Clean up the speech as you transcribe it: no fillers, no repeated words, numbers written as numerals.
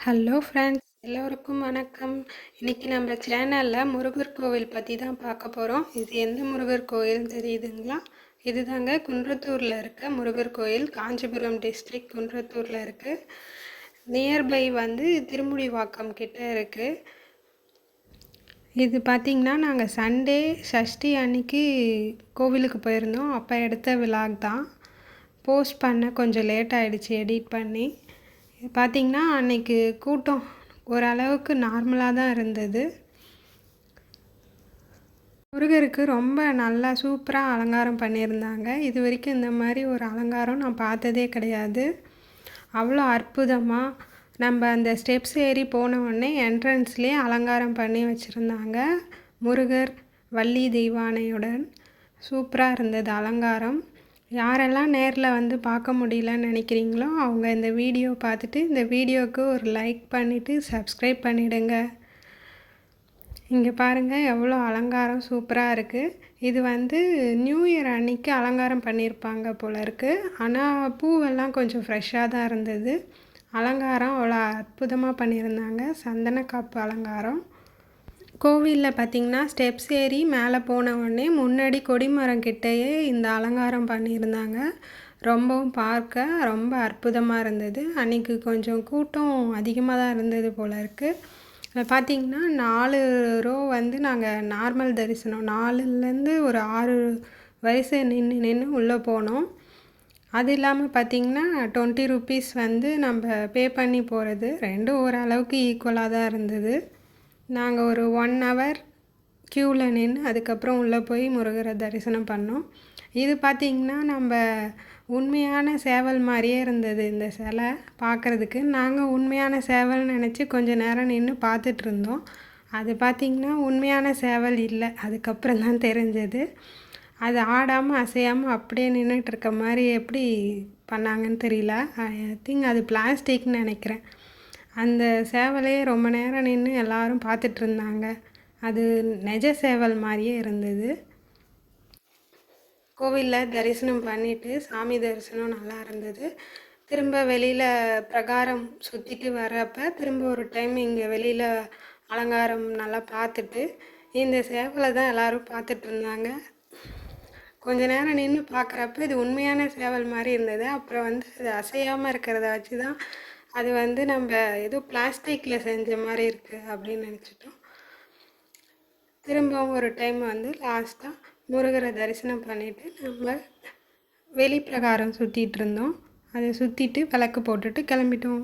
Hello friends, எல்லோருக்கும் வணக்கம். இன்றைக்கி நம்ம சேனலில் முருகர் கோவில் பற்றி தான் பார்க்க போகிறோம். இது எந்த முருகர் கோயில்னு தெரியுதுங்களா? இது தாங்க குன்றத்தூரில் இருக்க முருகர் கோயில், காஞ்சிபுரம் டிஸ்ட்ரிக்ட் குன்றத்தூரில் இருக்குது. நியர்பை வந்து திருமுடிவாக்கம் கிட்ட இருக்குது. இது பார்த்திங்கன்னா நாங்கள் சண்டே சஷ்டி அன்னைக்கு கோவிலுக்கு போயிருந்தோம். அப்போ எடுத்த விலாக் தான். போஸ்ட் பண்ண கொஞ்சம் லேட் ஆகிடுச்சு எடிட் பண்ணி. பார்த்திங்கன்னா அன்னைக்கு கூட்டம் ஓரளவுக்கு நார்மலாக தான் இருந்தது. முருகருக்கு ரொம்ப நல்லா சூப்பராக அலங்காரம் பண்ணியிருந்தாங்க. இது வரைக்கும் இந்த மாதிரி ஒரு அலங்காரம் நான் பார்த்ததே கிடையாது. அவ்வளோ அற்புதமாக நம்ம அந்த ஸ்டெப்ஸ் ஏறி போன உடனே என்ட்ரன்ஸ்லேயே அலங்காரம் பண்ணி வச்சுருந்தாங்க. முருகர் வள்ளி தெய்வானையுடன் சூப்பராக இருந்தது அலங்காரம். யாரெல்லாம் நேரில் வந்து பார்க்க முடியலன்னு நினைக்கிறீங்களோ அவங்க இந்த வீடியோ பார்த்துட்டு இந்த வீடியோவுக்கு ஒரு லைக் பண்ணிவிட்டு சப்ஸ்கிரைப் பண்ணிவிடுங்க. இங்கே பாருங்கள் எவ்வளோ அலங்காரம் சூப்பராக இருக்குது. இது வந்து நியூ இயர் அன்னைக்கு அலங்காரம் பண்ணியிருப்பாங்க போல இருக்குது. ஆனால் பூவெல்லாம் கொஞ்சம் ஃப்ரெஷ்ஷாக தான் இருந்தது. அலங்காரம் அவ்வளோ அற்புதமாக பண்ணியிருந்தாங்க. சந்தன காப்பு அலங்காரம். கோவிலில் பார்த்திங்கன்னா ஸ்டெப்ஸ் ஏறி மேலே போன உடனே முன்னாடி கொடிமரம் கிட்டேயே இந்த அலங்காரம் பண்ணியிருந்தாங்க. ரொம்பவும் பார்க்க ரொம்ப அற்புதமாக இருந்தது. அன்றைக்கி கொஞ்சம் கூட்டம் அதிகமாக தான் இருந்தது போல் இருக்குது. பார்த்திங்கன்னா 4 ரோ வந்து நாங்கள் நார்மல் தரிசனம் 4லேருந்து ஒரு 6 வரிசை நின்று உள்ளே போனோம். அது இல்லாமல் பார்த்திங்கன்னா 20 ருபீஸ் வந்து நம்ம பே பண்ணி போகிறது. ரெண்டும் ஓரளவுக்கு ஈக்குவலாக தான் இருந்தது. நாங்கள் ஒரு 1 ஹவர் க்யூவில் நின்று அதுக்கப்புறம் உள்ளே போய் முருகரை தரிசனம் பண்ணோம். இது பார்த்திங்கன்னா நம்ம உண்மையான சேவல் மாதிரியே இருந்தது இந்த சிலை பார்க்குறதுக்கு. நாங்கள் உண்மையான சேவல்னு நினச்சி கொஞ்சம் நேரம் நின்று பார்த்துட்ருந்தோம். அது பார்த்திங்கன்னா உண்மையான சேவல் இல்லை. அதுக்கப்புறம் தான் தெரிஞ்சது. அது ஆடாமல் அசையாமல் அப்படியே நின்றுட்டுருக்க மாதிரி எப்படி பண்ணாங்கன்னு தெரியல. ஐ திங்க் அது பிளாஸ்டிக்னு நினைக்கிறேன். அந்த சேவலையே ரொம்ப நேரம் நின்று எல்லோரும் பார்த்துட்ருந்தாங்க. அது நெஜ சேவல் மாதிரியே இருந்தது. கோவிலில் தரிசனம் பண்ணிவிட்டு சாமி தரிசனம் நல்லா இருந்தது. திரும்ப வெளியில் பிரகாரம் சுற்றிட்டு வரப்போ திரும்ப ஒரு டைம் இங்கே வெளியில் அலங்காரம் நல்லா பார்த்துட்டு இந்த சேவலை தான் எல்லோரும் பார்த்துட்ருந்தாங்க. கொஞ்ச நேரம் நின்று பார்க்குறப்ப இது உண்மையான சேவல் மாதிரி இருந்தது. அப்புறம் வந்து அது அசையாமல் இருக்கிறத வச்சு தான் அது வந்து நம்ம ஏதோ பிளாஸ்டிக்கில் செஞ்ச மாதிரி இருக்குது அப்படின்னு நினச்சிட்டோம். திரும்பவும் ஒரு டைம் வந்து லாஸ்ட்டாக முருகரை தரிசனம் பண்ணிவிட்டு நம்ம வெளிப்பிரகாரம் சுற்றிட்டு இருந்தோம். அதை சுற்றிட்டு விளக்கு போட்டுட்டு கிளம்பிட்டோம்.